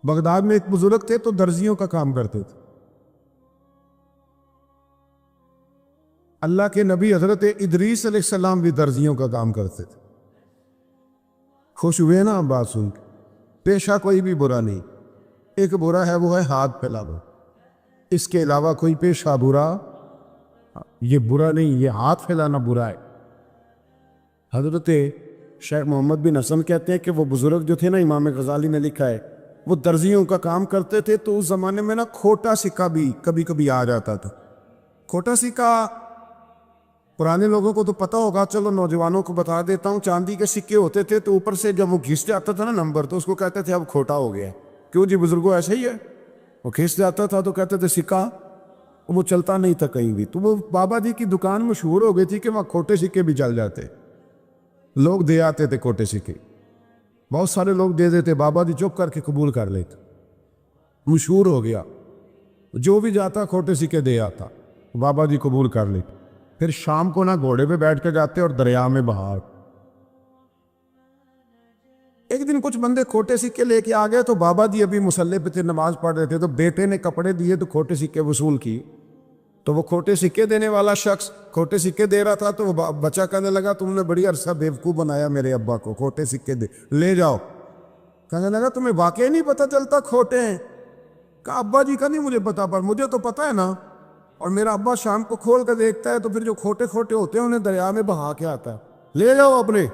Baghdad میں ایک بزرگ تھے تو درزیوں کا کام کرتے تھے. اللہ کے نبی حضرت ادریس علیہ السلام بھی درزیوں کا کام کرتے تھے. خوش ہوئے نا بات سن کے؟ پیشہ کوئی بھی برا نہیں. ایک برا ہے وہ ہے ہاتھ پھیلانا. اس کے علاوہ کوئی پیشہ برا یہ برا نہیں، یہ ہاتھ پھیلانا برا ہے. حضرت شیخ محمد بن حسن کہتے ہیں کہ وہ بزرگ جو تھے نا، امام غزالی نے لکھا ہے، وہ درزیوں کا کام کرتے تھے تو اس زمانے میں نا کھوٹا سکہ بھی کبھی کبھی آ جاتا تھا. کھوٹا سکہ پرانے لوگوں کو تو پتہ ہوگا، چلو نوجوانوں کو بتا دیتا ہوں. چاندی کے سکے ہوتے تھے تو اوپر سے جب وہ گھس جاتا تھا نا نمبر، تو اس کو کہتے تھے اب کھوٹا ہو گیا. کیوں جی بزرگوں ایسے ہی ہے. وہ گھس جاتا تھا تو کہتے تھے سکہ، وہ چلتا نہیں تھا کہیں بھی. تو وہ بابا جی کی دکان مشہور ہو گئی تھی کہ وہاں کھوٹے سکے بھی چل جاتے. لوگ دے آتے تھے کھوٹے سکے، بہت سارے لوگ دے دیتے، بابا جی چپ کر کے قبول کر لیتے. مشہور ہو گیا، جو بھی جاتا کھوٹے سکے دے آتا، بابا جی قبول کر لیتے. پھر شام کو نہ گھوڑے پہ بیٹھ کے جاتے اور دریا میں بہا. ایک دن کچھ بندے کھوٹے سکے لے کے آ گئے تو بابا جی ابھی مصلے پہ تھے، نماز پڑھ رہے تھے. تو بیٹے نے کپڑے دیے تو کھوٹے سکے وصول کی. تو وہ کھوٹے سکے دینے والا شخص کھوٹے سکے دے رہا تھا تو وہ بچہ کہنے لگا تم نے بڑی عرصہ بیوقوف بنایا میرے ابا کو، کھوٹے سکے دے لے جاؤ. کہنے لگا تمہیں واقعی نہیں پتہ چلتا کھوٹے ہیں؟ کہا ابا جی کا نہیں مجھے پتا، پر مجھے تو پتہ ہے نا. اور میرا ابا شام کو کھول کر دیکھتا ہے تو پھر جو کھوٹے کھوٹے ہوتے ہیں انہیں دریا میں بہا کے آتا ہے. لے جاؤ اپنے.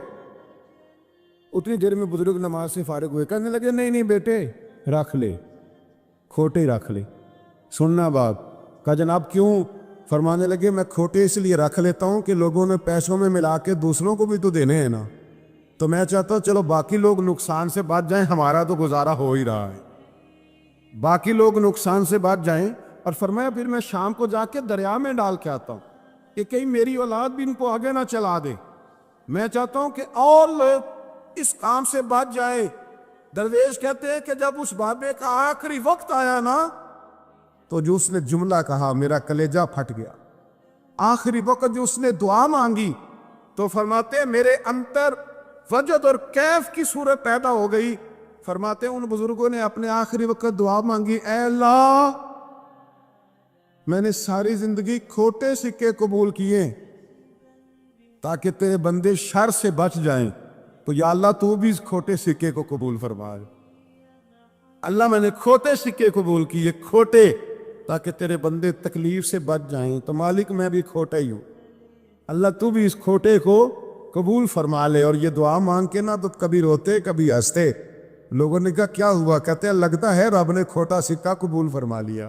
اتنی دیر میں بزرگ نماز سے فارغ ہوئے، کہنے لگے نہیں نہیں بیٹے رکھ لے، کھوٹے رکھ لے. سننا بات. کہا جناب کیوں؟ فرمانے لگے میں کھوٹے اس لیے رکھ لیتا ہوں کہ لوگوں نے پیسوں میں ملا کے دوسروں کو بھی تو دینے ہیں نا. تو میں چاہتا ہوں چلو باقی لوگ نقصان سے بچ جائیں، ہمارا تو گزارا ہو ہی رہا ہے. باقی لوگ نقصان سے بچ جائیں. اور فرمایا پھر میں شام کو جا کے دریا میں ڈال کے آتا ہوں کہ کہیں میری اولاد بھی ان کو آگے نہ چلا دے. میں چاہتا ہوں کہ اور لوگ اس کام سے بچ جائیں. درویش کہتے ہیں کہ جب اس بابے کا آخری وقت آیا نا تو جو اس نے جملہ کہا میرا کلیجہ پھٹ گیا. آخری وقت جو اس نے دعا مانگی تو فرماتے ہیں میرے اندر وجد اور کیف کی صورت پیدا ہو گئی. فرماتے ہیں ان بزرگوں نے اپنے آخری وقت دعا مانگی، اے اللہ میں نے ساری زندگی کھوٹے سکے قبول کیے تاکہ تیرے بندے شر سے بچ جائیں، تو یا اللہ تو بھی اس کھوٹے سکے کو قبول فرما. اللہ میں نے کھوٹے سکے قبول کیے، کھوٹے، تاکہ تیرے بندے تکلیف سے بچ جائیں. تو مالک میں بھی کھوٹا ہی ہوں، اللہ تو بھی اس کھوٹے کو قبول فرما لے. اور یہ دعا مانگ کے نا تو کبھی روتے کبھی ہنستے. لوگوں نے کہا کیا ہوا؟ کہتے ہیں لگتا ہے رب نے کھوٹا سکہ قبول فرما لیا.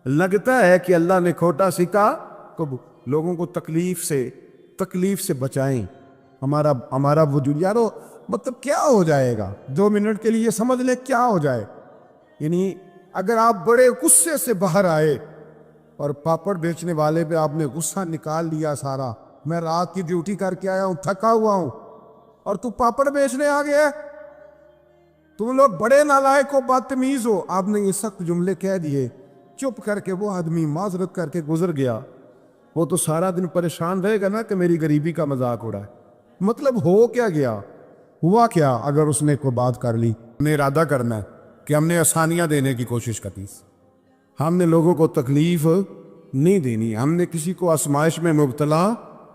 لگتا ہے کہ اللہ نے کھوٹا سکہ قبول. لوگوں کو تکلیف سے بچائیں. ہمارا وجود یارو مطلب کیا ہو جائے گا 2 منٹ کے لیے سمجھ لے کیا ہو جائے. یعنی اگر آپ بڑے غصے سے باہر آئے اور پاپڑ بیچنے والے پہ آپ نے غصہ نکال لیا سارا، میں رات کی ڈیوٹی کر کے آیا ہوں تھکا ہوا ہوں اور تو پاپڑ بیچنے آ گیا، تم لوگ بڑے نالائق ہو، بدتمیز ہو. آپ نے یہ سخت جملے کہہ دیے، چپ کر کے وہ آدمی معذرت کر کے گزر گیا. وہ تو سارا دن پریشان رہے گا نا کہ میری غریبی کا مذاق ہو رہا ہے. مطلب ہو کیا گیا؟ ہوا کیا اگر اس نے کوئی بات کر لی؟ ہم نے ارادہ کرنا ہے کہ ہم نے آسانیاں دینے کی کوشش کرنی، ہم نے لوگوں کو تکلیف نہیں دینی، ہم نے کسی کو آزمائش میں مبتلا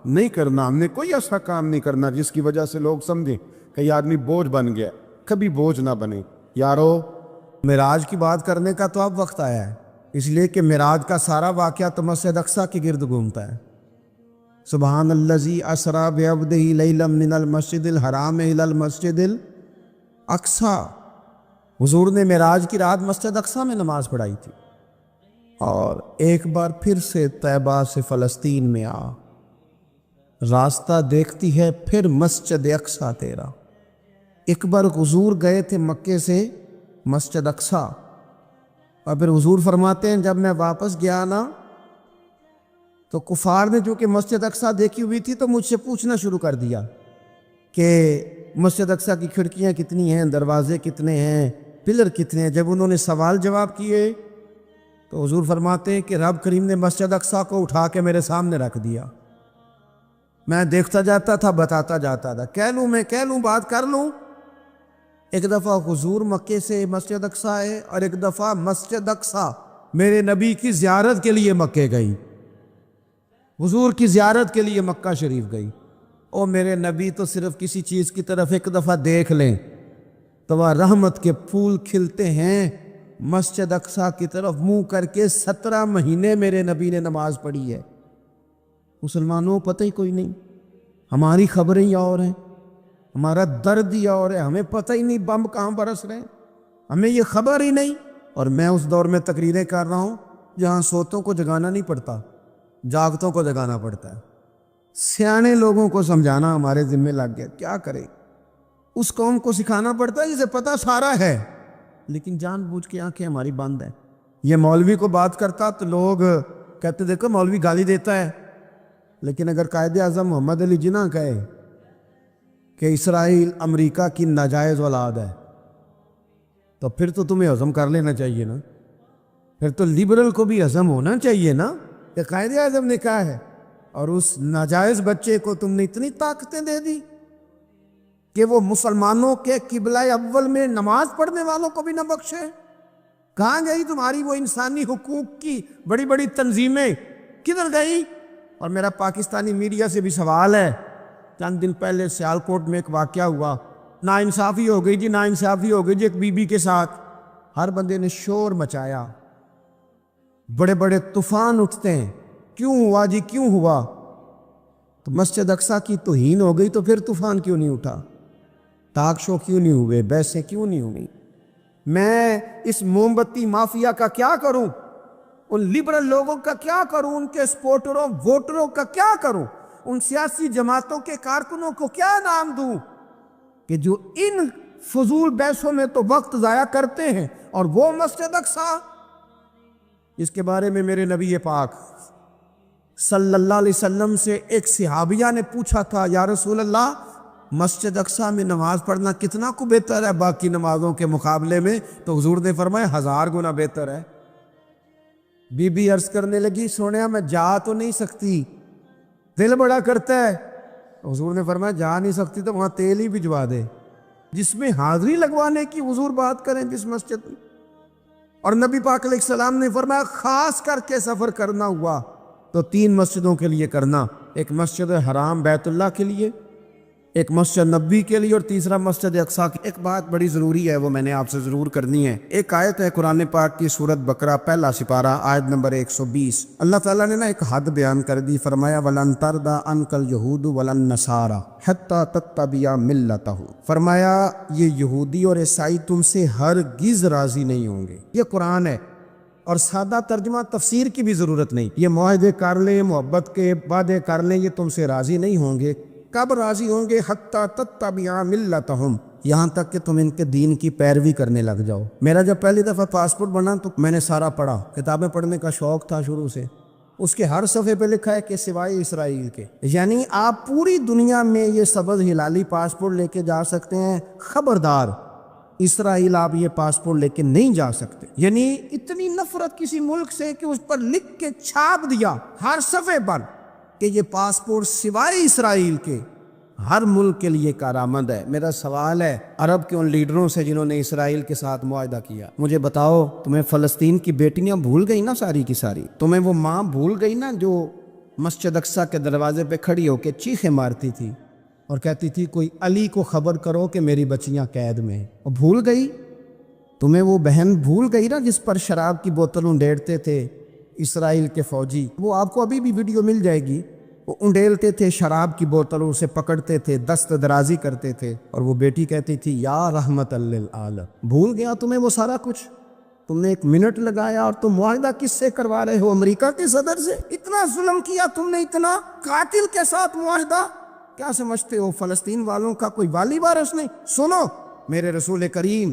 نہیں کرنا، ہم نے کوئی ایسا کام نہیں کرنا جس کی وجہ سے لوگ سمجھیں کہ یہ آدمی بوجھ بن گیا. کبھی بوجھ نہ بنے. یارو معراج کی بات کرنے کا تو اب وقت آیا ہے، اس لیے کہ معراج کا سارا واقعہ تو مسجد اقصیٰ کے گرد گھومتا ہے. سبحان الذی اسریٰ بعبدہ لیلا من المسجد الحرام الی المسجد الاقصیٰ. حضور نے معراج کی رات مسجد اقصیٰ میں نماز پڑھائی تھی. اور ایک بار پھر سے طیبہ سے فلسطین میں آ، راستہ دیکھتی ہے پھر مسجد اقصیٰ تیرا. ایک بار حضور گئے تھے مکے سے مسجد اقصیٰ، اور پھر حضور فرماتے ہیں جب میں واپس گیا نا تو کفار نے جو کہ مسجد اقصیٰ دیکھی ہوئی تھی تو مجھ سے پوچھنا شروع کر دیا کہ مسجد اقصیٰ کی کھڑکیاں کتنی ہیں، دروازے کتنے ہیں، پلر کتنے ہیں. جب انہوں نے سوال جواب کیے تو حضور فرماتے ہیں کہ رب کریم نے مسجد اقصیٰ کو اٹھا کے میرے سامنے رکھ دیا. میں دیکھتا جاتا تھا، بتاتا جاتا تھا. کہہ لوں بات کر لوں. ایک دفعہ حضور مکے سے مسجد اقصی آئے اور ایک دفعہ مسجد اقصی میرے نبی کی زیارت کے لیے مکے گئی، حضور کی زیارت کے لیے مکہ شریف گئی۔ او میرے نبی تو صرف کسی چیز کی طرف ایک دفعہ دیکھ لیں تو وہ رحمت کے پھول کھلتے ہیں۔ مسجد اقصی کی طرف منہ کر کے 17 مہینے میرے نبی نے نماز پڑھی ہے۔ مسلمانوں کو پتہ ہی کوئی نہیں، ہماری خبریں ہی اور ہیں، ہمارا درد ہی اور ہے، ہمیں پتہ ہی نہیں بم کہاں برس رہے ہیں، ہمیں یہ خبر ہی نہیں۔ اور میں اس دور میں تقریریں کر رہا ہوں جہاں سوتوں کو جگانا نہیں پڑتا، جاگتوں کو جگانا پڑتا ہے۔ سیانے لوگوں کو سمجھانا ہمارے ذمہ لگ گیا، کیا کرے؟ اس قوم کو سکھانا پڑتا ہے جسے پتہ سارا ہے، لیکن جان بوجھ کے آنکھیں ہماری بند ہیں۔ یہ مولوی کو بات کرتا تو لوگ کہتے دیکھو مولوی گالی دیتا ہے، لیکن اگر قائد اعظم محمد علی جناح کہے کہ اسرائیل امریکہ کی ناجائز اولاد ہے تو پھر تو تمہیں ہضم کر لینا چاہیے نا، پھر تو لیبرل کو بھی ہضم ہونا چاہیے نا کہ قائد اعظم نے کہا ہے، اور اس ناجائز بچے کو تم نے اتنی طاقتیں دے دی کہ وہ مسلمانوں کے قبلہ اول میں نماز پڑھنے والوں کو بھی نہ بخشے۔ کہاں گئی تمہاری وہ انسانی حقوق کی بڑی بڑی تنظیمیں، کدھر گئی؟ اور میرا پاکستانی میڈیا سے بھی سوال ہے، چند دن پہلے سیالکوٹ میں ایک واقعہ ہوا، ناانصافی ہو گئی جی، ناانصافی ہو گئی جی ایک بی بی کے ساتھ۔ ہر بندے نے شور مچایا، بڑے بڑے طوفان اٹھتے ہیں، کیوں ہوا جی کیوں ہوا؟ تو مسجد اقصی کی توہین ہو گئی تو پھر طوفان کیوں نہیں اٹھا؟ ٹاک شو کیوں نہیں ہوئے؟ بحثیں کیوں نہیں ہوئی؟ میں اس موم بتی مافیا کا کیا کروں؟ ان لبرل لوگوں کا کیا کروں؟ ان کے سپورٹروں ووٹروں کا کیا کروں؟ ان سیاسی جماعتوں کے کارکنوں کو کیا نام دوں کہ جو ان فضول بحثوں میں تو وقت ضائع کرتے ہیں، اور وہ مسجد اقصی اس کے بارے میں میرے نبی پاک صلی اللہ علیہ وسلم سے ایک صحابیہ نے پوچھا تھا، یا رسول اللہ مسجد اقصی میں نماز پڑھنا کتنا کو بہتر ہے باقی نمازوں کے مقابلے میں؟ تو حضور نے فرمایا 1000 گنا بہتر ہے۔ بی بی عرض کرنے لگی، سونیا میں جا تو نہیں سکتی، دل بڑا کرتا ہے۔ حضور نے فرمایا جا نہیں سکتی تو وہاں تیل ہی بھجوا دے، جس میں حاضری لگوانے کی حضور بات کریں جس مسجد میں۔ اور نبی پاک علیہ السلام نے فرمایا خاص کر کے سفر کرنا ہوا تو 3 مسجدوں کے لیے کرنا، ایک مسجد حرام بیت اللہ کے لیے، ایک مسجد نبی کے لیے، اور تیسرا مسجد اقصی کی۔ ایک بات بڑی ضروری ہے، وہ میں نے آپ سے ضرور کرنی ہے۔ ایک آیت ہے قرآن پاک کی سورۃ بقرہ پہلا سپارہ آیت نمبر 120۔ اللہ تعالیٰ نے ایک حد بیان کر دی، فرمایا وَلَن تَرْضَىٰ عَنْكَ الْيَهُودُ وَلَا النَّصَارَىٰ حَتَّىٰ تَتَّبِعَ مِلَّتَهُمْ۔ فرمایا یہ یہودی اور عیسائی تم سے ہرگز راضی نہیں ہوں گے۔ یہ قرآن ہے، اور سادہ ترجمہ تفسیر کی بھی ضرورت نہیں۔ یہ معاہدے کر لیں، محبت کے وعدے کر لیں، یہ تم سے راضی نہیں ہوں گے۔ کب راضی ہوں گے؟ حتیٰ تتبع ملتہم، یہاں تک کہ تم ان کے دین کی پیروی کرنے لگ جاؤ۔ میرا جب پہلی دفعہ پاسپورٹ بنا تو میں نے سارا پڑھا، کتابیں پڑھنے کا شوق تھا شروع سے۔ اس کے ہر صفحے پہ لکھا ہے کہ سوائے اسرائیل کے، یعنی آپ پوری دنیا میں یہ سبز ہلالی پاسپورٹ لے کے جا سکتے ہیں، خبردار اسرائیل آپ یہ پاسپورٹ لے کے نہیں جا سکتے۔ یعنی اتنی نفرت کسی ملک سے کہ اس پر لکھ کے چھاپ دیا ہر صفحے پر کہ یہ پاسپورٹ سوائے اسرائیل کے ہر ملک کے لیے کارآمد ہے۔ میرا سوال ہے عرب کے ان لیڈروں سے جنہوں نے اسرائیل کے ساتھ معاہدہ کیا، مجھے بتاؤ تمہیں فلسطین کی بیٹیاں بھول گئی نا ساری کی ساری؟ تمہیں وہ ماں بھول گئی نا جو مسجد اقصی کے دروازے پہ کھڑی ہو کے چیخیں مارتی تھی اور کہتی تھی کوئی علی کو خبر کرو کہ میری بچیاں قید میں ہیں؟ اور بھول گئی؟ تمہیں وہ بہن بھول گئی نا جس پر شراب کی بوتل انڈیلتے تھے اسرائیل کے فوجی؟ وہ آپ کو ابھی بھی ویڈیو مل جائے گی، وہ انڈیلتے تھے شراب کی بوتلوں سے، پکڑتے تھے، دست درازی کرتے تھے، اور وہ بیٹی کہتی تھی یا رحمت للعالم۔ بھول گیا تمہیں وہ سارا کچھ؟ تم نے 1 منٹ لگایا اور تم معاہدہ کس سے کروا رہے ہو؟ امریکہ کے صدر سے؟ اتنا ظلم کیا تم نے، اتنا قاتل کے ساتھ معاہدہ؟ کیا سمجھتے ہو فلسطین والوں کا کوئی والی وارث نہیں؟ سنو، میرے رسول کریم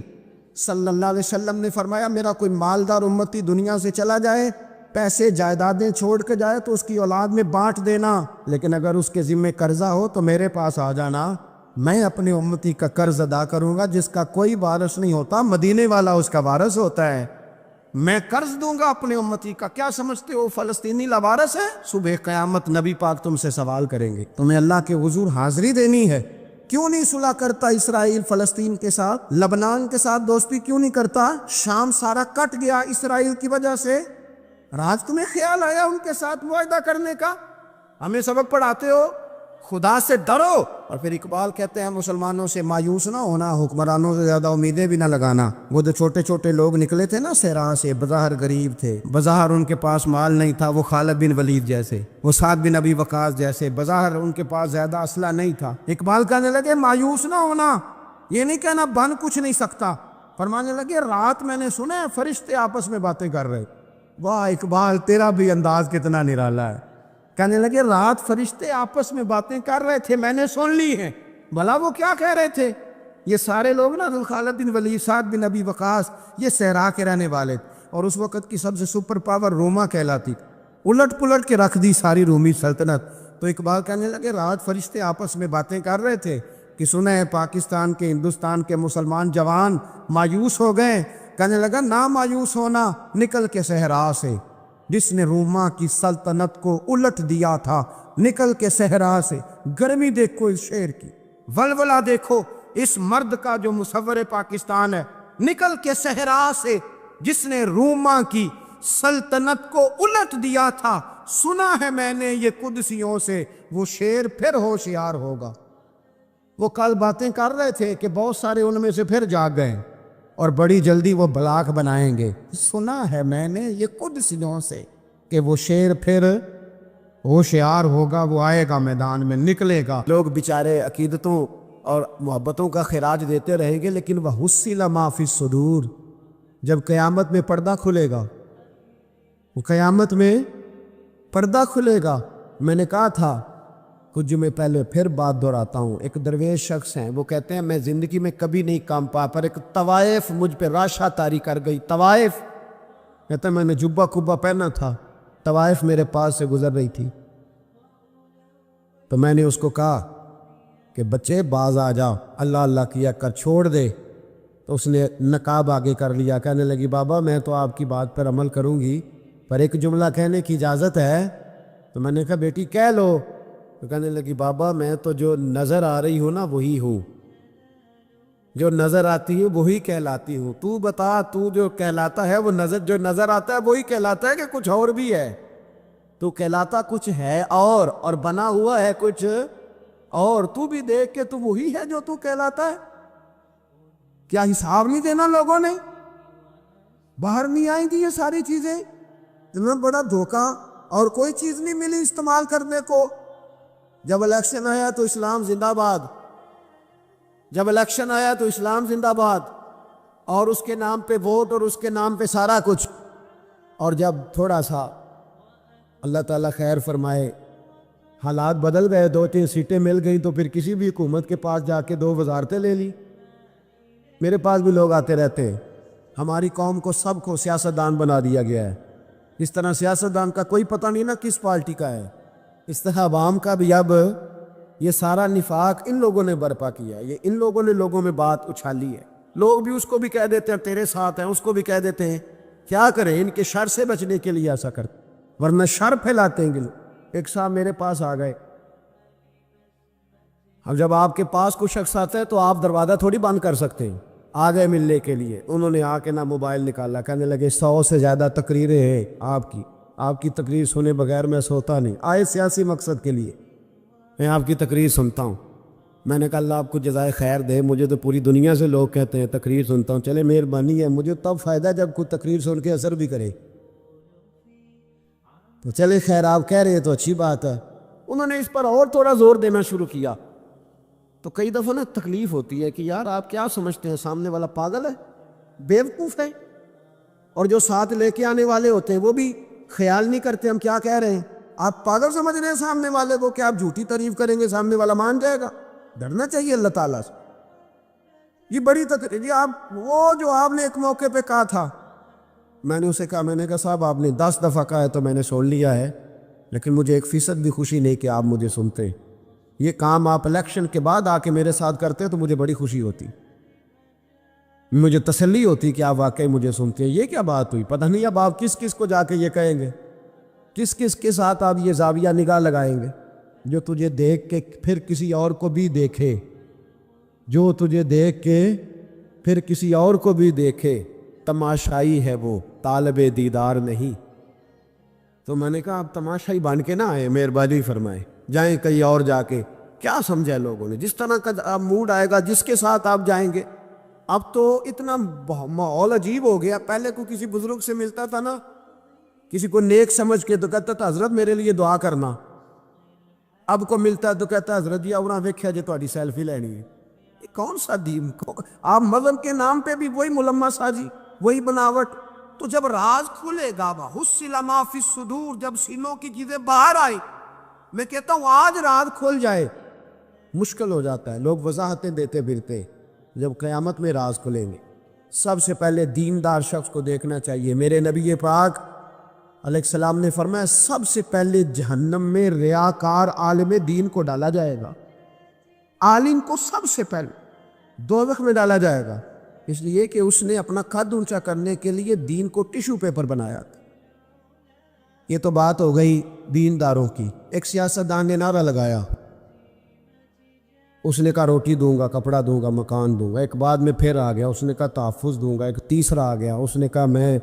صلی اللہ علیہ وسلم نے فرمایا میرا کوئی مالدار امتی دنیا سے چلا جائے، پیسے جائیدادیں چھوڑ کے جائے تو اس کی اولاد میں بانٹ دینا، لیکن اگر اس کے ذمہ قرضہ ہو تو میرے پاس آ جانا، میں اپنے امتی کا قرض ادا کروں گا۔ جس کا کوئی وارث نہیں ہوتا مدینے والا اس کا وارث ہوتا ہے، میں قرض دوں گا اپنے امتی کا۔ کیا سمجھتے ہو فلسطینی لاوارث ہے؟ صبح قیامت نبی پاک تم سے سوال کریں گے، تمہیں اللہ کے حضور حاضری دینی ہے، کیوں نہیں صلح کرتا اسرائیل فلسطین کے ساتھ؟ لبنان کے ساتھ دوستی کیوں نہیں کرتا؟ شام سارا کٹ گیا اسرائیل کی وجہ سے، رات تمہیں خیال آیا ان کے ساتھ معاہدہ کرنے کا؟ ہمیں سبق پڑھاتے ہو خدا سے ڈرو۔ اور پھر اقبال کہتے ہیں مسلمانوں سے مایوس نہ ہونا، حکمرانوں سے زیادہ امیدیں بھی نہ لگانا۔ وہ جو چھوٹے چھوٹے لوگ نکلے تھے نا صحرا سے، بظاہر غریب تھے، بظاہر ان کے پاس مال نہیں تھا، وہ خالد بن ولید جیسے، وہ سعد بن ابی وقاص جیسے، بظاہر ان کے پاس زیادہ اسلحہ نہیں تھا۔ اقبال کہنے لگے مایوس نہ ہونا، یہ نہیں کہنا بن کچھ نہیں سکتا، فرمانے لگے رات میں نے سنا ہے فرشتے آپس میں باتیں کر رہے۔ واہ اقبال، تیرا بھی انداز کتنا نرالا ہے۔ کہنے لگے رات فرشتے آپس میں باتیں کر رہے تھے، میں نے سن لی ہیں۔ بھلا وہ کیا کہہ رہے تھے؟ یہ سارے لوگ نا خالد بن ولید، سعد بن ابی وقاص، یہ صحرا کے رہنے والے تھے، اور اس وقت کی سب سے سپر پاور روما کہلاتی تھی، الٹ پلٹ کے رکھ دی ساری رومی سلطنت۔ تو اقبال کہنے لگے رات فرشتے آپس میں باتیں کر رہے تھے کہ سنا ہے پاکستان کے، ہندوستان کے مسلمان جوان مایوس ہو گئے۔ کہنے لگا نہ مایوس ہونا، نکل کے صحرا سے، جس نے روما کی سلطنت کو الٹ دیا تھا، نکل کے صحرا سے۔ گرمی دیکھو اس شعر کی، ولولہ دیکھو اس مرد کا جو مصور پاکستان ہے، نکل کے صحرا سے جس نے روما کی سلطنت کو الٹ دیا تھا، سنا ہے میں نے یہ قدسیوں سے، وہ شیر پھر ہوشیار ہوگا۔ وہ کل باتیں کر رہے تھے کہ بہت سارے ان میں سے پھر جاگ گئے اور بڑی جلدی وہ بلاک بنائیں گے۔ سنا ہے میں نے یہ قدسیوں سے کہ وہ شیر پھر ہوشیار ہوگا، وہ آئے گا میدان میں، نکلے گا۔ لوگ بیچارے عقیدتوں اور محبتوں کا خراج دیتے رہیں گے، لیکن وہ حصل ما فی الصدور، جب قیامت میں پردہ کھلے گا، وہ قیامت میں پردہ کھلے گا۔ میں نے کہا تھا کچھ جمعے پہلے، پھر بات دہراتا ہوں، ایک درویش شخص ہیں، وہ کہتے ہیں میں زندگی میں کبھی نہیں کام پا، پر ایک طوائف مجھ پہ راشا طاری کر گئی۔ طوائف کہتے ہیں میں نے جبہ کبہ پہنا تھا، طوائف میرے پاس سے گزر رہی تھی، تو میں نے اس کو کہا کہ بچے باز آ جا، اللہ اللہ کیا کر، چھوڑ دے۔ تو اس نے نقاب آگے کر لیا، کہنے لگی بابا میں تو آپ کی بات پر عمل کروں گی، پر ایک جملہ کہنے کی اجازت ہے؟ تو میں نے کہا بیٹی کہہ لو۔ تو کہنے لگی بابا میں تو جو نظر آ رہی ہوں نا وہی ہوں، جو نظر آتی ہے وہی کہلاتی ہوں، تو بتا تو جو کہلاتا ہے وہ جو نظر آتا ہے وہی کہلاتا ہے کہ کچھ اور بھی ہے؟ تو کہلاتا کچھ ہے اور بنا ہوا ہے کچھ اور، تو بھی دیکھ کے تو وہی ہے جو تو کہلاتا ہے۔ کیا حساب نہیں دینا لوگوں نے؟ باہر نہیں آئیں گی یہ ساری چیزیں؟ اتنا بڑا دھوکہ، اور کوئی چیز نہیں ملی استعمال کرنے کو۔ جب الیکشن آیا تو اسلام زندہ باد، جب الیکشن آیا تو اسلام زندہ باد، اور اس کے نام پہ ووٹ اور اس کے نام پہ سارا کچھ۔ اور جب تھوڑا سا اللہ تعالیٰ خیر فرمائے حالات بدل گئے، 2-3 سیٹیں مل گئیں، تو پھر کسی بھی حکومت کے پاس جا کے 2 وزارتیں لے لی۔ میرے پاس بھی لوگ آتے رہتے ہیں، ہماری قوم کو سب کو سیاستدان بنا دیا گیا ہے۔ اس طرح سیاستدان کا کوئی پتہ نہیں نا کس پارٹی کا ہے، اس طرح عوام کا بھی اب یہ سارا نفاق ان لوگوں نے برپا کیا ہے، یہ ان لوگوں نے لوگوں میں بات اچھالی ہے۔ لوگ بھی اس کو بھی کہہ دیتے ہیں تیرے ساتھ ہیں، اس کو بھی کہہ دیتے ہیں، کیا کریں ان کے شر سے بچنے کے لیے ایسا کرتے، ورنہ شر پھیلاتے ہیں گے لوگ۔ ایک صاحب میرے پاس آ گئے، اب جب آپ کے پاس کوئی شخص آتا ہے تو آپ دروازہ تھوڑی بند کر سکتے ہیں، آ گئے ملنے کے لیے۔ انہوں نے آ کے نہ موبائل نکالا، کہنے لگے 100 سے زیادہ تقریریں ہیں آپ کی تقریر سنے بغیر میں سوتا نہیں، آئے سیاسی مقصد کے لیے، میں آپ کی تقریر سنتا ہوں۔ میں نے کہا اللہ آپ کو جزائے خیر دے، مجھے تو پوری دنیا سے لوگ کہتے ہیں تقریر سنتا ہوں، چلے مہربانی ہے، مجھے تب فائدہ جب کوئی تقریر سن کے اثر بھی کرے، تو چلے خیر آپ کہہ رہے تو اچھی بات ہے۔ انہوں نے اس پر اور تھوڑا زور دینا شروع کیا، تو کئی دفعہ نا تکلیف ہوتی ہے کہ یار آپ کیا سمجھتے ہیں سامنے والا پاگل ہے، بیوقوف ہے، اور جو ساتھ لے کے آنے والے ہوتے ہیں وہ بھی خیال نہیں کرتے ہم کیا کہہ رہے ہیں۔ آپ پاگل سمجھ رہے ہیں سامنے والے کو کہ آپ جھوٹی تعریف کریں گے سامنے والا مان جائے گا؟ ڈرنا چاہیے اللہ تعالیٰ سے۔ یہ بڑی تقریر، یہ آپ وہ جو آپ نے ایک موقع پہ کہا تھا، میں نے اسے کہا، میں نے کہا صاحب آپ نے 10 دفعہ کہا ہے تو میں نے سن لیا ہے، لیکن مجھے 1% بھی خوشی نہیں کہ آپ مجھے سنتے۔ یہ کام آپ الیکشن کے بعد آ کے میرے ساتھ کرتے تو مجھے بڑی خوشی ہوتی، مجھے تسلی ہوتی کہ آپ واقعی مجھے سنتے ہیں۔ یہ کیا بات ہوئی؟ پتہ نہیں اب آپ کس کس کو جا کے یہ کہیں گے، کس کس کے ساتھ آپ یہ زاویہ نگاہ لگائیں گے جو تجھے دیکھ کے پھر کسی اور کو بھی دیکھے۔ جو تجھے دیکھ کے پھر کسی اور کو بھی دیکھے تماشائی ہے وہ، طالب دیدار نہیں۔ تو میں نے کہا آپ تماشائی بن کے نہ آئے، مہربانی فرمائے، جائیں کہیں اور جا کے۔ کیا سمجھا لوگوں نے؟ جس طرح کا موڈ آئے گا، جس کے ساتھ آپ جائیں گے۔ اب تو اتنا ماحول عجیب ہو گیا، پہلے کو کسی بزرگ سے ملتا تھا نا، کسی کو نیک سمجھ کے تو کہتا تھا حضرت میرے لیے دعا کرنا، اب کو ملتا تو کہتا حضرت جی آؤ ویکھیا جی تہاڈی سیلفی لینی ہے۔ یہ کون سا دین؟ آپ مذہب کے نام پہ بھی وہی ملما سازی، وہی بناوٹ۔ تو جب راز کھلے گا، وَحُصِّلَ مَا فِي الصُّدُورِ، جب سینوں کی چیزیں باہر آئی، میں کہتا ہوں آج راز کھل جائے، مشکل ہو جاتا ہے، لوگ وضاحتیں دیتے پھرتے۔ جب قیامت میں راز کھلیں گے، سب سے پہلے دیندار شخص کو دیکھنا چاہیے۔ میرے نبی پاک علیہ السلام نے فرمایا سب سے پہلے جہنم میں ریاکار عالم دین کو ڈالا جائے گا، عالم کو سب سے پہلے دوزخ میں ڈالا جائے گا، اس لیے کہ اس نے اپنا قد اونچا کرنے کے لیے دین کو ٹیشو پیپر بنایا تھا۔ یہ تو بات ہو گئی دینداروں کی۔ ایک سیاستدان نے نعرہ لگایا، اس نے کہا روٹی دوں گا، کپڑا دوں گا، مکان دوں گا۔ ایک بعد میں پھر آ گیا، اس نے کہا تحفظ دوں گا۔ ایک تیسرا آ گیا، اس نے کہا میں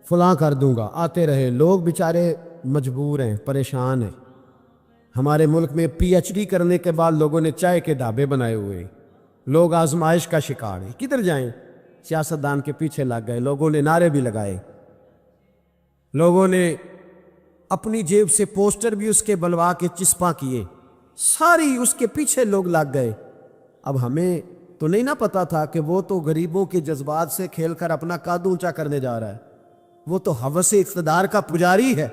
فلاں کر دوں گا۔ آتے رہے لوگ، بیچارے مجبور ہیں، پریشان ہیں۔ ہمارے ملک میں پی ایچ ڈی کرنے کے بعد لوگوں نے چائے کے ڈھابے بنائے ہوئے ہیں، لوگ آزمائش کا شکار ہیں۔ کدھر جائیں؟ سیاستدان کے پیچھے لگ گئے، لوگوں نے نعرے بھی لگائے، لوگوں نے اپنی جیب سے پوسٹر بھی اس کے بلوا کے چسپاں کیے، ساری اس کے پیچھے لوگ لگ گئے۔ اب ہمیں تو نہیں نہ پتا تھا کہ وہ تو غریبوں کے جذبات سے کھیل کر اپنا قد اونچا کرنے جا رہا ہے، وہ تو ہوس اقتدار کا پجاری ہے،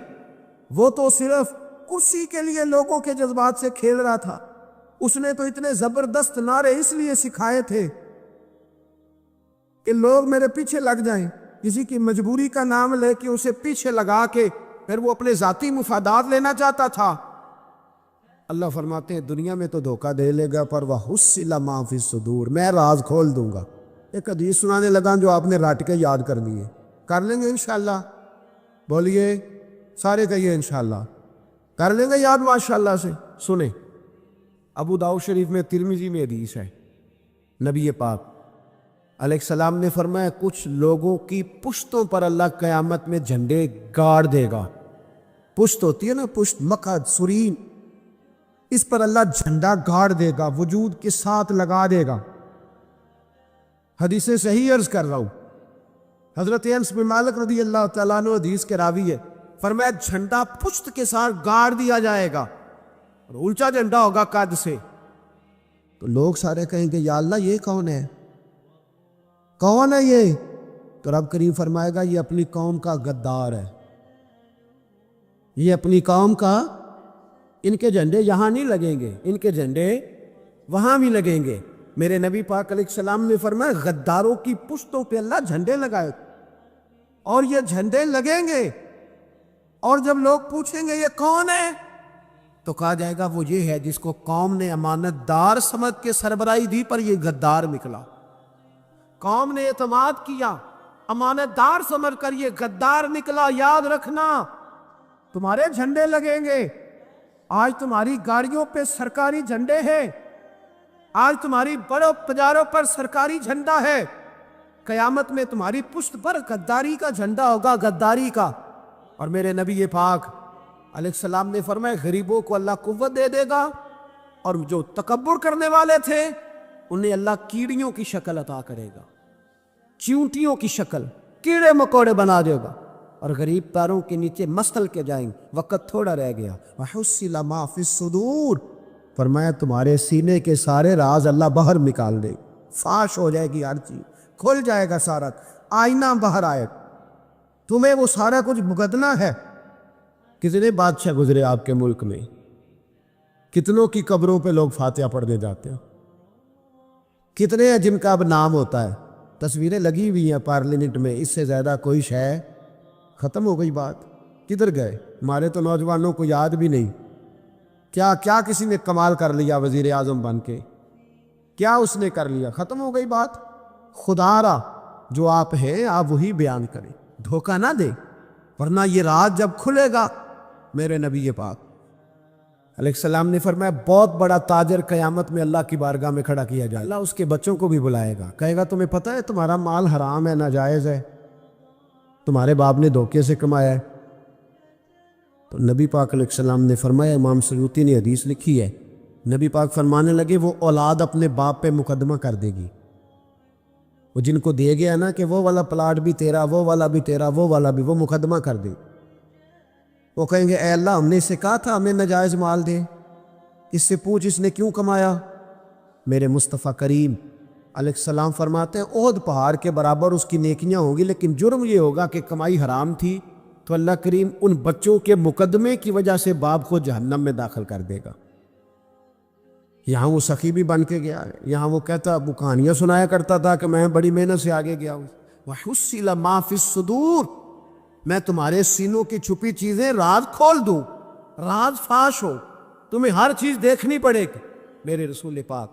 وہ تو صرف کرسی کے لیے لوگوں کے جذبات سے کھیل رہا تھا۔ اس نے تو اتنے زبردست نعرے اس لیے سکھائے تھے کہ لوگ میرے پیچھے لگ جائیں، کسی کی مجبوری کا نام لے کے اسے پیچھے لگا کے پھر وہ اپنے ذاتی مفادات لینا چاہتا تھا۔ اللہ فرماتے ہیں دنیا میں تو دھوکہ دے لے گا، پر وَحُصِّلَ مَا فِي الصُّدُورِ، میں راز کھول دوں گا۔ ایک حدیث سنانے لگا جو آپ نے رٹ کے یاد کرنی ہے، کر لیں گے انشاءاللہ؟ بولیے سارے کہیے انشاءاللہ کر لیں گے یاد ماشاءاللہ سے۔ سنیں، ابو داؤد شریف میں، ترمذی میں حدیث ہے، نبی پاک علیہ السلام نے فرمایا کچھ لوگوں کی پشتوں پر اللہ قیامت میں جھنڈے گاڑ دے گا۔ پشت ہوتی ہے نا، پشت، مقعد، سرین، اس پر اللہ جھنڈا گاڑ دے گا، وجود کے ساتھ لگا دے گا۔ حدیث صحیح عرض کر رہا ہوں، حضرت انس بن مالک رضی اللہ تعالیٰ عنہ حدیث کے راوی ہے، فرمایا جھنڈا پشت کے ساتھ گاڑ دیا جائے گا، اور اونچا جھنڈا ہوگا قد سے۔ تو لوگ سارے کہیں گے یا اللہ یہ کون ہے، کون ہے یہ؟ تو رب کریم فرمائے گا یہ اپنی قوم کا غدار ہے، یہ اپنی قوم کا، ان کے جھنڈے یہاں نہیں لگیں گے، ان کے جھنڈے وہاں بھی لگیں گے۔ میرے نبی پاک علیہ السلام نے فرمایا غداروں کی پشتوں پہ اللہ جھنڈے لگائے، اور یہ جھنڈے لگیں گے، اور جب لوگ پوچھیں گے یہ کون ہے تو کہا جائے گا وہ یہ ہے جس کو قوم نے امانت دار سمجھ کے سربراہی دی، پر یہ غدار نکلا۔ قوم نے اعتماد کیا، امانت دار سمجھ کر یہ غدار نکلا۔ یاد رکھنا تمہارے جھنڈے لگیں گے، آج تمہاری گاڑیوں پہ سرکاری جھنڈے ہیں، آج تمہاری بڑوں بازاروں پر سرکاری جھنڈا ہے، قیامت میں تمہاری پشت پر غداری کا جھنڈا ہوگا، غداری کا۔ اور میرے نبی پاک علیہ السلام نے فرمایا غریبوں کو اللہ قوت دے دے گا، اور جو تکبر کرنے والے تھے انہیں اللہ کیڑیوں کی شکل عطا کرے گا، چیونٹیوں کی شکل، کیڑے مکوڑے بنا دے گا، اور غریب پیروں کے نیچے مسل کے جائیں۔ وقت تھوڑا رہ گیا، وَحُصِّلَ مَا فِي الصُّدُورِ، فرمایا تمہارے سینے کے سارے راز اللہ باہر نکال دے، فاش ہو جائے گی، ہر چیز کھل جائے گا، سارا آئینہ باہر آئے، تمہیں وہ سارا کچھ بھگتنا ہے۔ کتنے بادشاہ گزرے آپ کے ملک میں، کتنوں کی قبروں پہ لوگ فاتحہ پڑھنے جاتے ہیں، کتنے ہیں جن کا اب نام ہوتا ہے، تصویریں لگی ہوئی ہیں پارلیمنٹ میں، اس سے زیادہ کوئی شے ختم ہو گئی بات۔ کدھر گئے ہمارے تو نوجوانوں کو یاد بھی نہیں، کیا کسی نے کمال کر لیا وزیر اعظم بن کے، کیا اس نے کر لیا، ختم ہو گئی بات۔ خدا را جو آپ ہیں آپ وہی بیان کریں، دھوکہ نہ دیں، ورنہ یہ راز جب کھلے گا، میرے نبی پاک علیہ السلام نے فرمایا بہت بڑا تاجر قیامت میں اللہ کی بارگاہ میں کھڑا کیا جائے، اللہ اس کے بچوں کو بھی بلائے گا، کہے گا تمہیں پتہ ہے تمہارا مال حرام ہے، ناجائز ہے، تمہارے باپ نے دھوکے سے کمایا ہے۔ تو نبی پاک علیہ السلام نے فرمایا، امام سیوطی نے حدیث لکھی ہے، نبی پاک فرمانے لگے وہ اولاد اپنے باپ پہ مقدمہ کر دے گی، وہ جن کو دے گیا نا کہ وہ والا پلاٹ بھی تیرا، وہ والا بھی تیرا، وہ والا بھی، وہ مقدمہ کر دے، وہ کہیں گے اے اللہ ہم نے اسے کہا تھا ہمیں ناجائز مال دے، اس سے پوچھ اس نے کیوں کمایا۔ میرے مصطفیٰ کریم علیہ السلام فرماتے ہیں احد پہاڑ کے برابر اس کی نیکیاں ہوں گی، لیکن جرم یہ ہوگا کہ کمائی حرام تھی، تو اللہ کریم ان بچوں کے مقدمے کی وجہ سے باپ کو جہنم میں داخل کر دے گا۔ یہاں وہ سخی بھی بن کے گیا ہے، یہاں وہ کہتا وہ کہانیاں سنایا کرتا تھا کہ میں بڑی محنت سے آگے گیا ہوں۔ وَحُصِّلَ مَا فِي الصُّدُورِ، میں تمہارے سینوں کی چھپی چیزیں راز کھول دوں، راز فاش ہو، تمہیں ہر چیز دیکھنی پڑے گی۔ میرے رسول پاک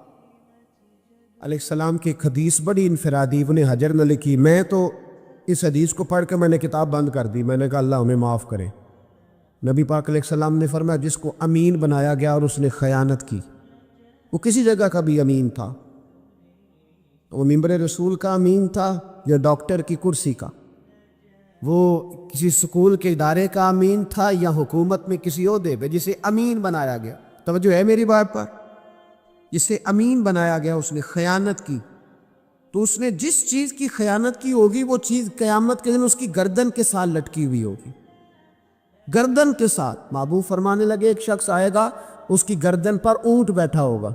علیہ السلام کی ایک حدیث بڑی انفرادی ابن حجر نے لکھی، میں تو اس حدیث کو پڑھ کے میں نے کتاب بند کر دی، میں نے کہا اللہ ہمیں معاف کرے۔ نبی پاک علیہ السلام نے فرمایا جس کو امین بنایا گیا اور اس نے خیانت کی، وہ کسی جگہ کا بھی امین تھا، وہ ممبر رسول کا امین تھا یا ڈاکٹر کی کرسی کا، وہ کسی سکول کے ادارے کا امین تھا یا حکومت میں کسی عہدے پہ جسے امین بنایا گیا، توجہ ہے میری بات پر، جسے امین بنایا گیا اس نے خیانت کی، تو اس نے جس چیز کی خیانت کی ہوگی وہ چیز قیامت کے دن اس کی گردن کے ساتھ لٹکی ہوئی ہوگی، گردن کے ساتھ۔ محبوب فرمانے لگے ایک شخص آئے گا اس کی گردن پر اونٹ بیٹھا ہوگا،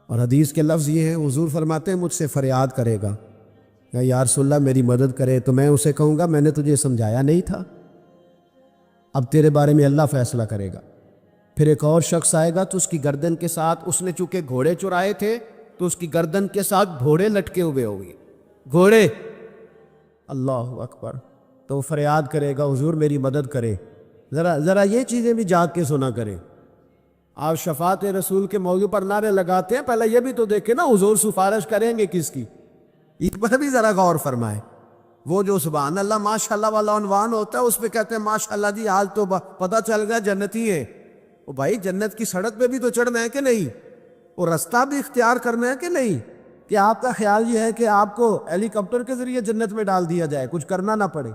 اور حدیث کے لفظ یہ ہے حضور فرماتے ہیں مجھ سے فریاد کرے گا یا رسول اللہ میری مدد کرے، تو میں اسے کہوں گا میں نے تجھے سمجھایا نہیں تھا، اب تیرے بارے میں اللہ فیصلہ کرے گا۔ پھر ایک اور شخص آئے گا تو اس کی گردن کے ساتھ، اس نے چونکہ گھوڑے چرائے تھے تو اس کی گردن کے ساتھ گھوڑے لٹکے ہوئے ہوگی، گھوڑے، اللہ اکبر، تو وہ فریاد کرے گا حضور میری مدد کرے۔ ذرا یہ چیزیں بھی جاگ کے سنا کریں۔ آپ شفاعت رسول کے موضوع پر نعرے لگاتے ہیں، پہلے یہ بھی تو دیکھیں نا حضور سفارش کریں گے کس کی، اس پر بھی ذرا غور فرمائیں۔ وہ جو سبحان اللہ ماشاءاللہ والا عنوان ہوتا ہے اس پہ کہتے ہیں ماشاءاللہ جی آج تو پتہ چل گیا جنتی ہے۔ وہ بھائی جنت کی سڑک پہ بھی تو چڑھنا ہے کہ نہیں، وہ رستہ بھی اختیار کرنا ہے کہ نہیں، کہ آپ کا خیال یہ ہے کہ آپ کو ہیلی کاپٹر کے ذریعے جنت میں ڈال دیا جائے، کچھ کرنا نہ پڑے۔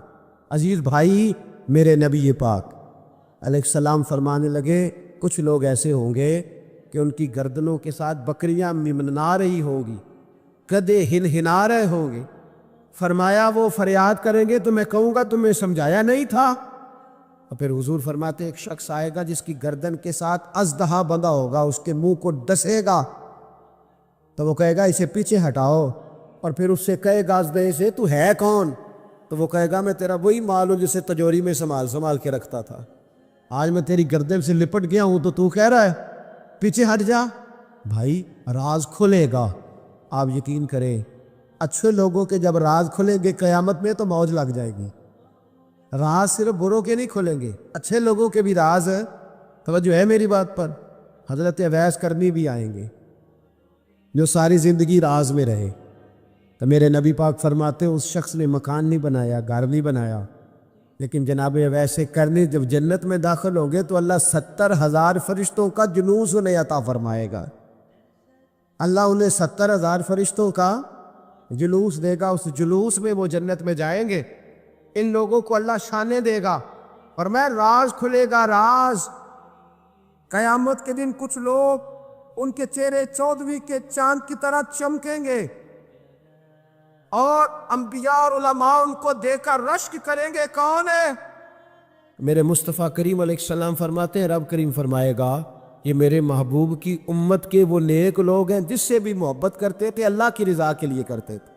عزیز بھائی، میرے نبی پاک علیہ السلام فرمانے لگے کچھ لوگ ایسے ہوں گے کہ ان کی گردنوں کے ساتھ بکریاں ممنا رہی ہوگی، گدھے ہنہنا رہے ہوں گے، فرمایا وہ فریاد کریں گے تو میں کہوں گا تمہیں سمجھایا نہیں تھا۔ اور پھر حضور فرماتے ایک شخص آئے گا جس کی گردن کے ساتھ اژدہا بندھا ہوگا، اس کے منہ کو ڈسے گا، تو وہ کہے گا اسے پیچھے ہٹاؤ، اور پھر اس سے کہے گا اژدہے سے تو ہے کون، تو وہ کہے گا میں تیرا وہی مال ہوں جسے تجوری میں سنبھال کے رکھتا تھا، آج میں تیری گردن سے لپٹ گیا ہوں تو کہہ رہا ہے پیچھے ہٹ جا۔ بھائی راز کھلے گا، آپ یقین کریں، اچھے لوگوں کے جب راز کھلیں گے قیامت میں تو موج لگ جائے گی۔ راز صرف بروں کے نہیں کھلیں گے، اچھے لوگوں کے بھی راز ہے، توجہ ہے میری بات پر۔ حضرت اویس کرنی بھی آئیں گے جو ساری زندگی راز میں رہے، تو میرے نبی پاک فرماتے اس شخص نے مکان نہیں بنایا، گھر نہیں بنایا، لیکن جناب اویس کرنی جب جنت میں داخل ہوں گے تو اللہ 70,000 فرشتوں کا جلوس انہیں عطا فرمائے گا، اللہ انہیں 70,000 فرشتوں کا جلوس دے گا، اس جلوس میں وہ جنت میں جائیں گے، ان لوگوں کو اللہ شانے دے گا، اور میں راز کھلے گا، راز۔ قیامت کے دن کچھ لوگ ان کے چہرے 14ویں کے چاند کی طرح چمکیں گے، اور انبیاء اور علماء ان کو دیکھ کر رشک کریں گے، کون ہے؟ میرے مصطفیٰ کریم علیہ السلام فرماتے ہیں رب کریم فرمائے گا یہ میرے محبوب کی امت کے وہ نیک لوگ ہیں جس سے بھی محبت کرتے تھے اللہ کی رضا کے لیے کرتے تھے،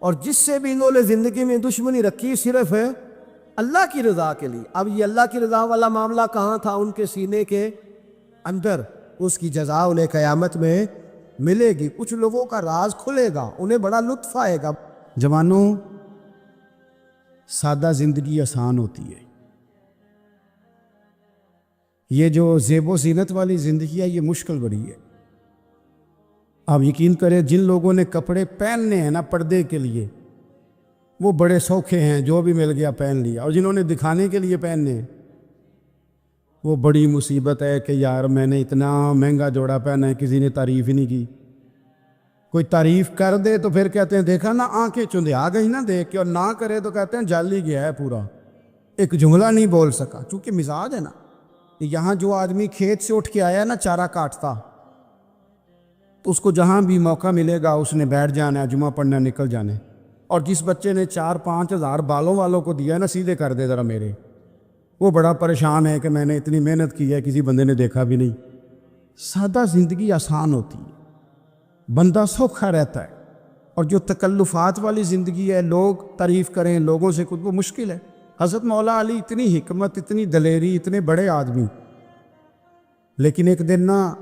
اور جس سے بھی انہوں نے زندگی میں دشمنی رکھی صرف ہے اللہ کی رضا کے لیے۔ اب یہ اللہ کی رضا والا معاملہ کہاں تھا ان کے سینے کے اندر، اس کی جزا انہیں قیامت میں ملے گی۔ کچھ لوگوں کا راز کھلے گا، انہیں بڑا لطف آئے گا۔ جوانوں، سادہ زندگی آسان ہوتی ہے، یہ جو زیب و زینت والی زندگی ہے یہ مشکل بڑی ہے۔ آپ یقین کریں جن لوگوں نے کپڑے پہننے ہیں نا پردے کے لیے، وہ بڑے سوکھے ہیں، جو بھی مل گیا پہن لیا، اور جنہوں نے دکھانے کے لیے پہننے ہیں وہ بڑی مصیبت ہے کہ یار میں نے اتنا مہنگا جوڑا پہنا ہے کسی نے تعریف ہی نہیں کی. کوئی تعریف کر دے تو پھر کہتے ہیں دیکھا نا آنکھیں چندے آ گئی نا دیکھ کے, اور نہ کرے تو کہتے ہیں جل ہی گیا ہے پورا, ایک جملہ نہیں بول سکا. چونکہ مزاج ہے نا. یہاں جو آدمی کھیت سے اٹھ کے آیا نا چارہ کاٹتا, تو اس کو جہاں بھی موقع ملے گا اس نے بیٹھ جانا ہے, جمعہ پڑھنا, نکل جانے. اور جس بچے نے 4-5 ہزار بالوں والوں کو دیا نا سیدھے کر دے ذرا میرے, وہ بڑا پریشان ہے کہ میں نے اتنی محنت کی ہے کسی بندے نے دیکھا بھی نہیں. سادہ زندگی آسان ہوتی ہے, بندہ سوکھا رہتا ہے. اور جو تکلفات والی زندگی ہے, لوگ تعریف کریں, لوگوں سے کچھ, وہ مشکل ہے. حضرت مولا علی اتنی حکمت, اتنی دلیری, اتنے بڑے آدمی, لیکن ایک دن نا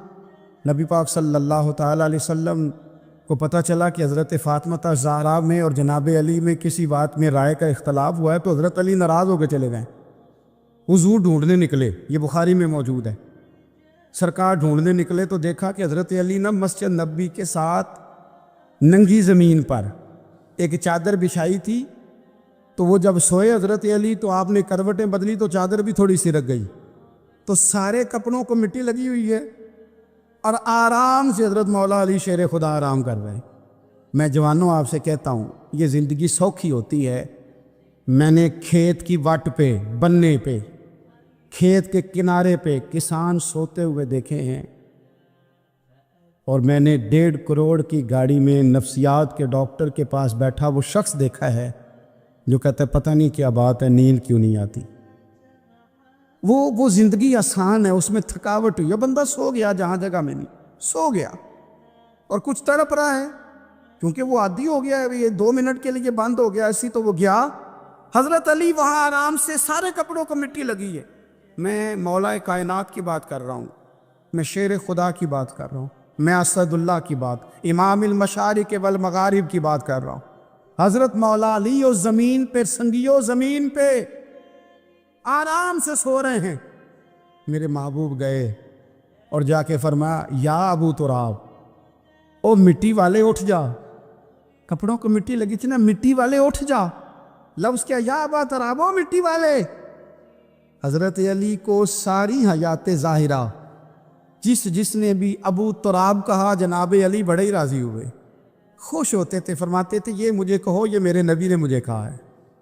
نبی پاک صلی اللہ تعالیٰ علیہ وسلم کو پتہ چلا کہ حضرت فاطمہ زہرا میں اور جناب علی میں کسی بات میں رائے کا اختلاف ہوا ہے. تو حضرت علی ناراض ہو کے چلے گئے, حضور ڈھونڈنے نکلے. یہ بخاری میں موجود ہے. سرکار ڈھونڈنے نکلے تو دیکھا کہ حضرت علی نا مسجد نبی کے ساتھ ننگی زمین پر ایک چادر بچھائی تھی. تو وہ جب سوئے حضرت علی تو آپ نے کروٹیں بدلی تو چادر بھی تھوڑی سی رکھ گئی. تو سارے کپڑوں کو مٹی لگی ہوئی ہے اور آرام سے حضرت مولا علی شیر خدا آرام کر رہے ہیں. میں جوانوں آپ سے کہتا ہوں یہ زندگی سوکھی ہوتی ہے. میں نے کھیت کی وٹ پہ, بننے پہ, کھیت کے کنارے پہ کسان سوتے ہوئے دیکھے ہیں, اور میں نے 1.5 کروڑ کی گاڑی میں نفسیات کے ڈاکٹر کے پاس بیٹھا وہ شخص دیکھا ہے جو کہتا ہے پتہ نہیں کیا بات ہے, نیند کیوں نہیں آتی. وہ زندگی آسان ہے, اس میں تھکاوٹ ہوئی ہے, بندہ سو گیا جہاں جگہ میں نہیں, سو گیا اور کچھ تڑپ رہا ہے کیونکہ وہ عادی ہو گیا ہے. یہ 2 منٹ کے لیے بند ہو گیا ایسی, تو وہ گیا. حضرت علی وہاں آرام سے, سارے کپڑوں کو مٹی لگی ہے. میں مولا کائنات کی بات کر رہا ہوں, میں شیر خدا کی بات کر رہا ہوں, میں اسد اللہ کی بات, امام المشارق والمغارب کی بات کر رہا ہوں. حضرت مولا علی اور زمین پہ, سنگیو زمین پہ آرام سے سو رہے ہیں. میرے محبوب گئے اور جا کے فرمایا یا ابو تراب, او مٹی والے اٹھ جا. کپڑوں کو مٹی لگی تھی نا, مٹی والے اٹھ جا. لفظ کیا, یا ابا تراب, او مٹی والے. حضرت علی کو ساری حیات ظاہرہ جس نے بھی ابو تراب کہا جناب علی بڑے ہی راضی ہوئے, خوش ہوتے تھے, فرماتے تھے یہ مجھے کہو, یہ میرے نبی نے مجھے کہا ہے.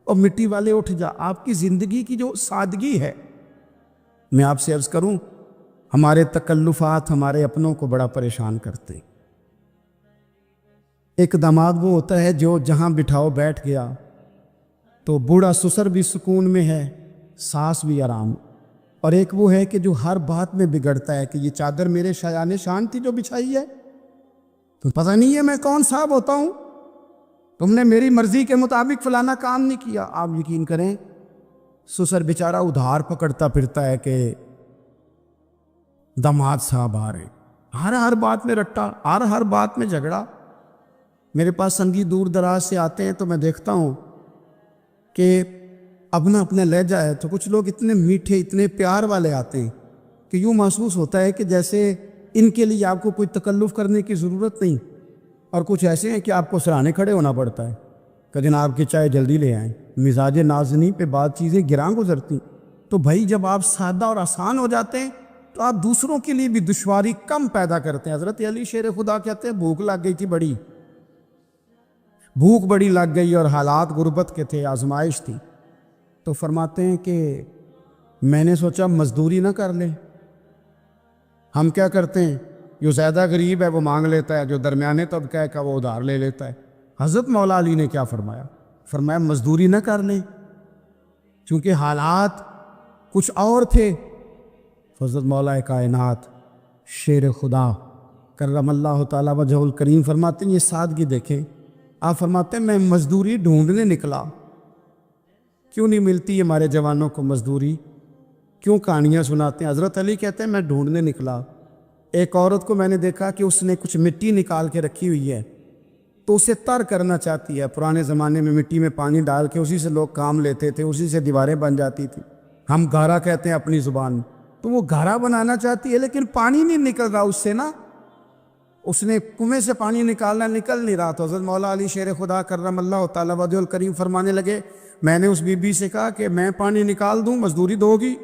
اور مٹی والے اٹھ جا. آپ کی زندگی کی جو سادگی ہے, میں آپ سے عرض کروں ہمارے تکلفات ہمارے اپنوں کو بڑا پریشان کرتے. ایک داماد وہ ہوتا ہے جو جہاں بٹھاؤ بیٹھ گیا, تو بوڑھا سسر بھی سکون میں ہے, ساس بھی آرام. اور ایک وہ ہے کہ جو ہر بات میں بگڑتا ہے کہ یہ چادر میرے شایان شان تھی جو بچھائی ہے, تو پتہ نہیں ہے میں کون صاحب ہوتا ہوں, تم نے میری مرضی کے مطابق فلانا کام نہیں کیا. آپ یقین کریں سسر بیچارہ ادھار پکڑتا پھرتا ہے کہ داماد صاحب آ رہے, ہر بات میں رٹا, ہر بات میں جھگڑا. میرے پاس سنگی دور دراز سے آتے ہیں تو میں دیکھتا ہوں کہ اپنا لہجہ ہے, تو کچھ لوگ اتنے میٹھے, اتنے پیار والے آتے ہیں کہ یوں محسوس ہوتا ہے کہ جیسے ان کے لیے آپ کو کوئی تکلف کرنے کی ضرورت نہیں. اور کچھ ایسے ہیں کہ آپ کو سرانے کھڑے ہونا پڑتا ہے کہ جناب کی چائے جلدی لے آئیں. مزاج نازنی پہ بعض چیزیں گراں گزرتی. تو بھائی جب آپ سادہ اور آسان ہو جاتے ہیں تو آپ دوسروں کے لیے بھی دشواری کم پیدا کرتے ہیں. حضرت علی شیر خدا کہتے ہیں بھوک لگ گئی تھی, بھوک بڑی لگ گئی اور حالات غربت کے تھے, آزمائش تھی. تو فرماتے ہیں کہ میں نے سوچا مزدوری نہ کر لیں. ہم کیا کرتے ہیں, جو زیادہ غریب ہے وہ مانگ لیتا ہے, جو درمیانے طبقہ ہے کا وہ ادھار لے لیتا ہے. حضرت مولا علی نے کیا فرمایا, فرمایا مزدوری نہ کر لیں چونکہ حالات کچھ اور تھے. حضرت مولا کائنات شیر خدا کرم اللہ تعالیٰ وجہ الکریم فرماتے ہیں یہ سادگی دیکھیں. آپ فرماتے ہیں میں مزدوری ڈھونڈنے نکلا. کیوں نہیں ملتی ہمارے جوانوں کو مزدوری, کیوں کہانیاں سناتے ہیں. حضرت علی کہتے ہیں میں ڈھونڈنے نکلا. ایک عورت کو میں نے دیکھا کہ اس نے کچھ مٹی نکال کے رکھی ہوئی ہے, تو اسے تر کرنا چاہتی ہے. پرانے زمانے میں مٹی میں پانی ڈال کے اسی سے لوگ کام لیتے تھے, اسی سے دیواریں بن جاتی تھیں. ہم گھارا کہتے ہیں اپنی زبان, تو وہ گھارا بنانا چاہتی ہے لیکن پانی نہیں نکل رہا اس سے نا. اس نے کنویں سے پانی نکالنا, نکل نہیں رہا. تو حضرت مولا علی شیر خدا کرم اللہ تعالیٰ وجہ الکریم فرمانے لگے میں نے اس بی بی سے کہا کہ میں پانی نکال دوں, مزدوری دو گی؟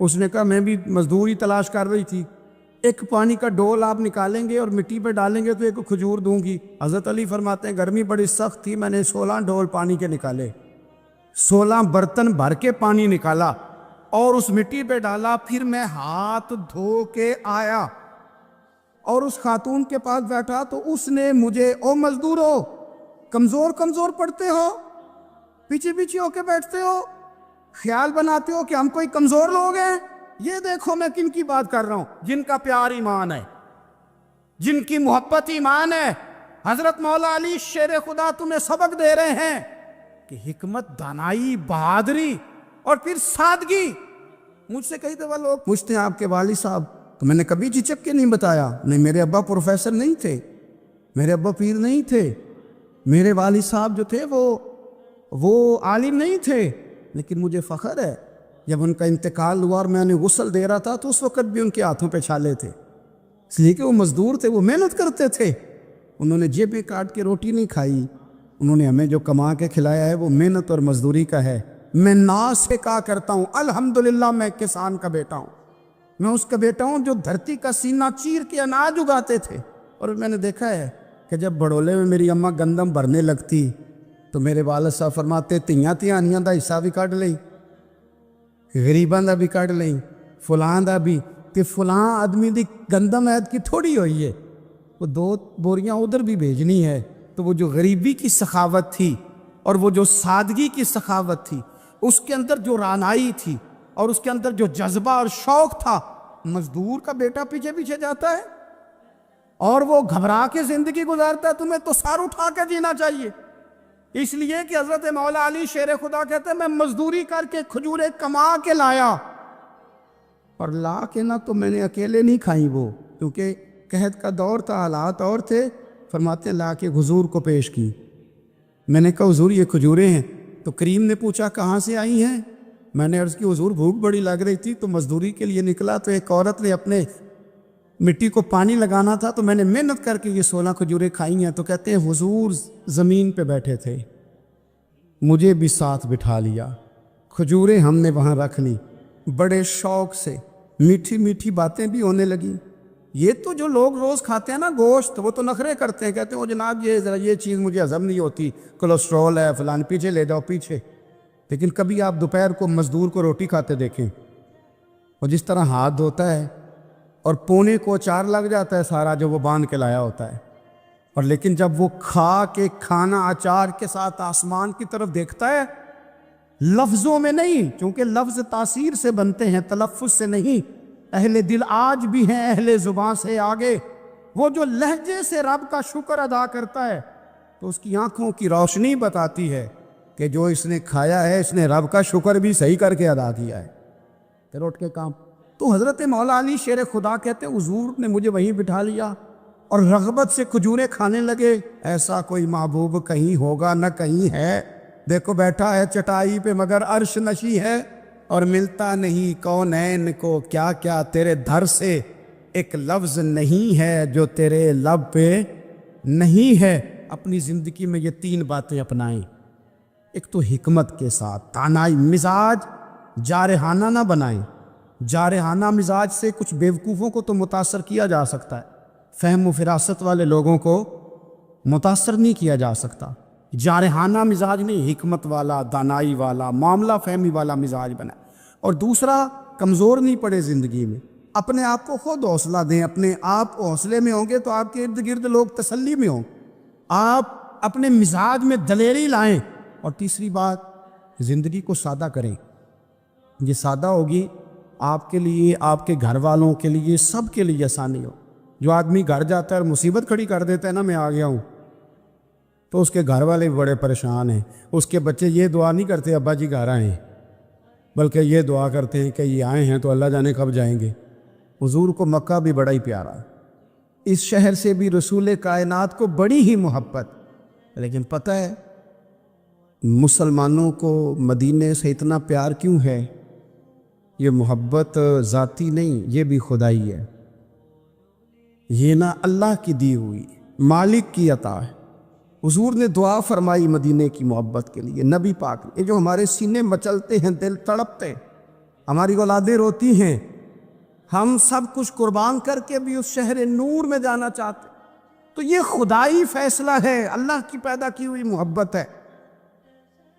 اس نے کہا میں بھی مزدوری تلاش کر رہی تھی، ایک پانی کا ڈول آپ نکالیں گے اور مٹی پہ ڈالیں گے تو ایک کھجور دوں گی۔ حضرت علی فرماتے ہیں گرمی بڑی سخت تھی، میں نے 16 ڈول پانی کے نکالے، 16 برتن بھر کے پانی نکالا اور اس مٹی پہ ڈالا، پھر میں ہاتھ دھو کے آیا اور اس خاتون کے پاس بیٹھا تو اس نے مجھے، او مزدورو، کمزور کمزور پڑتے ہو، پیچھے پیچھے ہو کے بیٹھتے ہو، خیال بناتے ہو کہ ہم کوئی کمزور لوگ ہیں، یہ دیکھو میں کن کی بات کر رہا ہوں، جن کا پیار ایمان ہے، جن کی محبت ایمان ہے۔ حضرت مولا علی شیر خدا تمہیں سبق دے رہے ہیں کہ حکمت، دانائی، بہادری اور پھر سادگی۔ مجھ سے کئی دفعہ لوگ پوچھتے ہیں آپ کے والد صاحب، تو میں نے کبھی جھجک کے نہیں بتایا، نہیں میرے ابا پروفیسر نہیں تھے، میرے ابا پیر نہیں تھے، میرے والد صاحب جو تھے وہ عالم نہیں تھے، لیکن مجھے فخر ہے جب ان کا انتقال ہوا اور میں انہیں غسل دے رہا تھا تو اس وقت بھی ان کے ہاتھوں پہ چھالے تھے، اس لیے کہ وہ مزدور تھے، وہ محنت کرتے تھے، انہوں نے جیبیں کاٹ کے روٹی نہیں کھائی، انہوں نے ہمیں جو کما کے کھلایا ہے وہ محنت اور مزدوری کا ہے۔ میں ناز سے کہا کرتا ہوں الحمدللہ میں کسان کا بیٹا ہوں، میں اس کا بیٹا ہوں جو دھرتی کا سینہ چیر کے اناج اگاتے تھے۔ اور میں نے دیکھا ہے کہ جب بڑولے میں میری اماں گندم بھرنے لگتی تو میرے والد صاحب فرماتے تیاں تیانیاں دا حصہ بھی کٹ لئی، غریباں دا بھی کٹ لئی، فلاں دا بھی، کہ فلاں آدمی دی گندم عید کی تھوڑی ہوئی ہے، وہ 2 بوریاں ادھر بھی بھیجنی ہے۔ تو وہ جو غریبی کی سخاوت تھی اور وہ جو سادگی کی سخاوت تھی، اس کے اندر جو رانائی تھی اور اس کے اندر جو جذبہ اور شوق تھا، مزدور کا بیٹا پیچھے پیچھے جاتا ہے اور وہ گھبرا کے زندگی گزارتا ہے، تمہیں تو سار اٹھا کے جینا چاہیے۔ اس لیے کہ حضرت مولا علی شیر خدا کہتے ہیں میں مزدوری کر کے کھجوریں کما کے لایا، اور لا کے نہ تو میں نے اکیلے نہیں کھائی وہ، کیونکہ قحط کا دور تھا، حالات اور تھے، فرماتے لا کے حضور کو پیش کی۔ میں نے کہا حضور یہ کھجوریں ہیں، تو کریم نے پوچھا کہاں سے آئی ہیں؟ میں نے عرض کی حضور بھوک بڑی لگ رہی تھی تو مزدوری کے لیے نکلا، تو ایک عورت نے اپنے مٹی کو پانی لگانا تھا تو میں نے محنت کر کے یہ 16 کھجوریں کھائی ہیں۔ تو کہتے ہیں حضور زمین پہ بیٹھے تھے، مجھے بھی ساتھ بٹھا لیا، کھجوریں ہم نے وہاں رکھ لی، بڑے شوق سے میٹھی میٹھی باتیں بھی ہونے لگی۔ یہ تو جو لوگ روز کھاتے ہیں نا گوشت، وہ تو نخرے کرتے ہیں، کہتے ہیں وہ جناب یہ چیز مجھے ہضم نہیں ہوتی، کولیسٹرول ہے فلان، پیچھے لے جاؤ پیچھے۔ لیکن کبھی آپ دوپہر کو مزدور کو روٹی کھاتے دیکھیں، اور جس طرح ہاتھ دھوتا ہے اور پونے کو اچار لگ جاتا ہے سارا جو وہ باندھ کے لایا ہوتا ہے، اور لیکن جب وہ کھا کے کھانا اچار کے ساتھ آسمان کی طرف دیکھتا ہے، لفظوں میں نہیں، چونکہ لفظ تاثیر سے بنتے ہیں، تلفظ سے نہیں، اہل دل آج بھی ہیں اہل زبان سے آگے، وہ جو لہجے سے رب کا شکر ادا کرتا ہے تو اس کی آنکھوں کی روشنی بتاتی ہے کہ جو اس نے کھایا ہے اس نے رب کا شکر بھی صحیح کر کے ادا کیا ہے، پھر اٹھ کے کام۔ تو حضرت مولا علی شیر خدا کہتے حضور نے مجھے وہیں بٹھا لیا اور رغبت سے کھجوریں کھانے لگے۔ ایسا کوئی محبوب کہیں ہوگا نہ کہیں ہے، دیکھو بیٹھا ہے چٹائی پہ مگر عرش نشی ہے، اور ملتا نہیں کونین کو کیا کیا تیرے در سے، ایک لفظ نہیں ہے جو تیرے لب پہ نہیں ہے۔ اپنی زندگی میں یہ 3 باتیں اپنائیں، ایک تو حکمت کے ساتھ دانائی، مزاج جارحانہ نہ بنائیں، جارحانہ مزاج سے کچھ بیوقوفوں کو تو متاثر کیا جا سکتا ہے، فہم و فراست والے لوگوں کو متاثر نہیں کیا جا سکتا، جارحانہ مزاج نہیں، حکمت والا، دانائی والا، معاملہ فہمی والا مزاج بنا۔ اور دوسرا، کمزور نہیں پڑے زندگی میں، اپنے آپ کو خود حوصلہ دیں، اپنے آپ حوصلے میں ہوں گے تو آپ کے ارد گرد لوگ تسلی میں ہوں، آپ اپنے مزاج میں دلیری لائیں۔ اور تیسری بات، زندگی کو سادہ کریں، یہ سادہ ہوگی آپ کے لیے، آپ کے گھر والوں کے لیے، سب کے لیے آسانی ہو۔ جو آدمی گھر جاتا ہے اور مصیبت کھڑی کر دیتا ہے نا میں آ گیا ہوں، تو اس کے گھر والے بھی بڑے پریشان ہیں، اس کے بچے یہ دعا نہیں کرتے ابا جی گھر آئیں، بلکہ یہ دعا کرتے ہیں کہ یہ آئے ہیں تو اللہ جانے کب جائیں گے۔ حضور کو مکہ بھی بڑا ہی پیارا، اس شہر سے بھی رسول کائنات کو بڑی ہی محبت، لیکن پتہ ہے مسلمانوں کو مدینے سے اتنا پیار کیوں ہے؟ یہ محبت ذاتی نہیں، یہ بھی خدائی ہے، یہ نہ اللہ کی دی ہوئی، مالک کی عطا ہے۔ حضور نے دعا فرمائی مدینے کی محبت کے لیے، نبی پاک نے، یہ جو ہمارے سینے مچلتے ہیں، دل تڑپتے، ہماری اولادیں روتی ہیں، ہم سب کچھ قربان کر کے بھی اس شہر نور میں جانا چاہتے، تو یہ خدائی فیصلہ ہے، اللہ کی پیدا کی ہوئی محبت ہے۔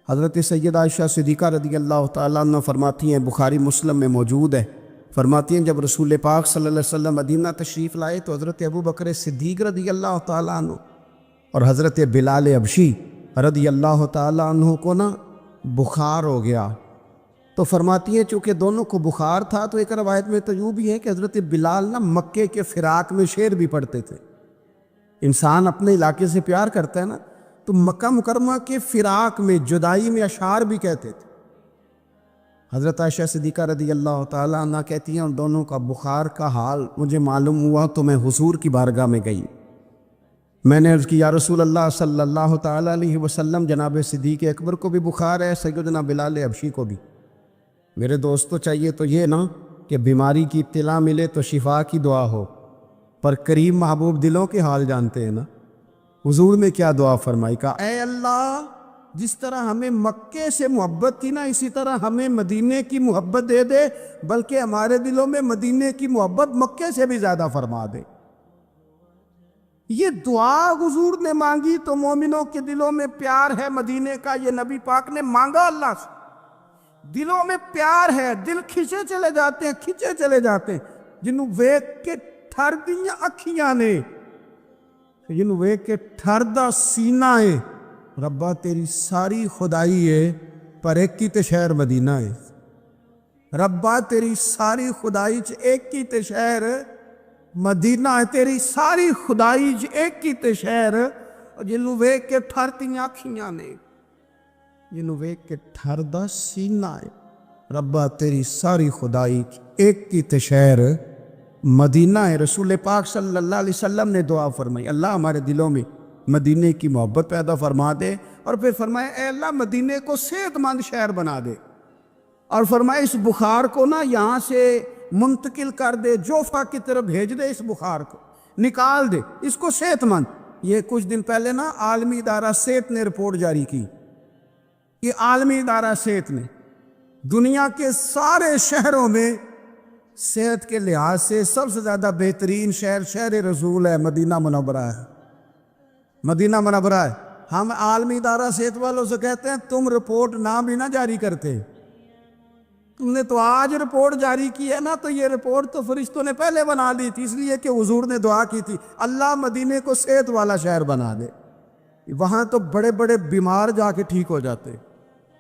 حضرت سیدہ عائشہ صدیقہ رضی اللہ تعالیٰ عنہ فرماتی ہیں، بخاری مسلم میں موجود ہے، فرماتی ہیں جب رسول پاک صلی اللہ علیہ وسلم مدینہ تشریف لائے تو حضرت ابو بکر صدیق رضی اللہ تعالیٰ عنہ اور حضرت بلال حبشی رضی اللہ تعالیٰ عنہ کو نا بخار ہو گیا۔ تو فرماتی ہیں چونکہ دونوں کو بخار تھا تو ایک روایت میں تو یوں بھی ہے کہ حضرت بلال نا مکے کے فراق میں شعر بھی پڑھتے تھے۔ انسان اپنے علاقے سے پیار کرتا ہے نا، تو مکہ مکرمہ کے فراق میں، جدائی میں اشعار بھی کہتے تھے۔ حضرت عائشہ صدیقہ رضی اللہ تعالیٰ عنہ کہتی ہیں ان دونوں کا بخار کا حال مجھے معلوم ہوا تو میں حضور کی بارگاہ میں گئی، میں نے عرض کی یا رسول اللہ صلی اللہ تعالیٰ علیہ وسلم، جناب صدیق اکبر کو بھی بخار ہے، سیدنا بلال حبشی کو بھی، میرے دوستو چاہیے تو یہ نا کہ بیماری کی اطلاع ملے تو شفا کی دعا ہو، پر کریم محبوب دلوں کے حال جانتے ہیں نا۔ حضور نے کیا دعا فرمائی، کہا اے اللہ جس طرح ہمیں مکے سے محبت تھی نا، اسی طرح ہمیں مدینے کی محبت دے دے، بلکہ ہمارے دلوں میں مدینے کی محبت مکے سے بھی زیادہ فرما دے۔ یہ دعا حضور نے مانگی تو مومنوں کے دلوں میں پیار ہے مدینے کا، یہ نبی پاک نے مانگا اللہ سے، دلوں میں پیار ہے، دل کھچے چلے جاتے ہیں جنہوں ویک کے ٹھر دیاں اکھیاں نے، جنہوں ویک کے ٹھر دا سینہ ہے، ربا تیری ساری خدائی ہے پر ایک ہی تے شہر مدینہ ہے، ربا تیری ساری خدائی چ ایک ہی تے شہر مدینہ ہے، تیری ساری خدائی چ ایک ہی تے شہر، جنہوں ویک کے ٹھر دیاں اکھیاں نے، جنہوں ویک کے ٹھر دا سینہ ہے، ربا تیری ساری خدائی ایک ہی تے شہر مدینہ ہے۔ رسول پاک صلی اللہ علیہ وسلم نے دعا فرمائی، اللہ ہمارے دلوں میں مدینے کی محبت پیدا فرما دے، اور پھر فرمائے اے اللہ مدینے کو صحت مند شہر بنا دے، اور فرمائے اس بخار کو نا یہاں سے منتقل کر دے، جوفا کی طرف بھیج دے، اس بخار کو نکال دے، اس کو صحت مند۔ یہ کچھ دن پہلے نا عالمی ادارہ صحت نے رپورٹ جاری کی، یہ عالمی ادارہ صحت نے دنیا کے سارے شہروں میں صحت کے لحاظ سے سب سے زیادہ بہترین شہر رسول ہے، مدینہ منورہ ہے، مدینہ منورہ ہے۔ ہم عالمی ادارہ صحت والوں سے کہتے ہیں تم رپورٹ نام بھی نہ جاری کرتے، تم نے تو آج رپورٹ جاری کی ہے نا، تو یہ رپورٹ تو فرشتوں نے پہلے بنا لی تھی، اس لیے کہ حضور نے دعا کی تھی اللہ مدینے کو صحت والا شہر بنا دے۔ وہاں تو بڑے بڑے بیمار جا کے ٹھیک ہو جاتے،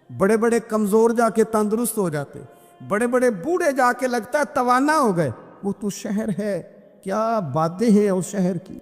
بڑے بڑے کمزور جا کے تندرست ہو جاتے، بڑے بڑے بوڑھے جا کے لگتا ہے توانا ہو گئے۔ وہ تو شہر ہے، کیا باتیں ہیں اس شہر کی۔